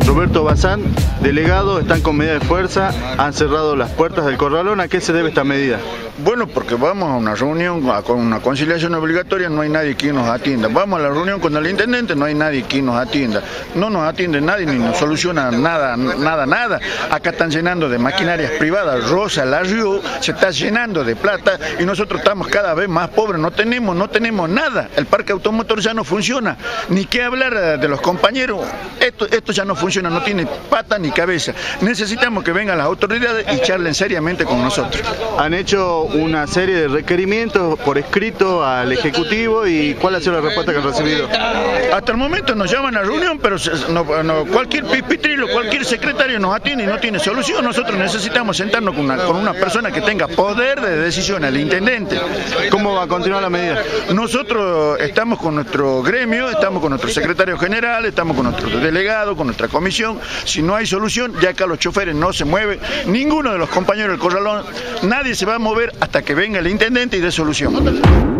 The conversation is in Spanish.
Roberto Bazán, delegado, están con medida de fuerza, han cerrado las puertas del corralón. ¿A qué se debe esta medida? Bueno, porque vamos a una reunión con una conciliación obligatoria, no hay nadie quien nos atienda. Vamos a la reunión con el intendente, no hay nadie quien nos atienda. No nos atiende nadie ni nos soluciona nada. Acá están llenando de maquinarias privadas. Rosa, La Río, se está llenando de plata y nosotros estamos cada vez más pobres. No tenemos nada. El parque automotor ya no funciona. Ni qué hablar de los compañeros. Esto ya no funciona, no tiene pata ni cabeza. Necesitamos que vengan las autoridades y charlen seriamente con nosotros. Han hecho una serie de requerimientos por escrito al Ejecutivo, y ¿cuál ha sido la respuesta que han recibido? Hasta el momento nos llaman a reunión, pero cualquier pipitrilo, cualquier secretario nos atiende y no tiene solución. Nosotros necesitamos sentarnos con una persona que tenga poder de decisión, el intendente. ¿Cómo va a continuar la medida? Nosotros estamos con nuestro gremio, estamos con nuestro secretario general, estamos con nuestro delegado, con nuestra comisión. Si no hay solución, ya acá los choferes no se mueven, ninguno de los compañeros del corralón, nadie se va a mover hasta que venga el intendente y dé solución.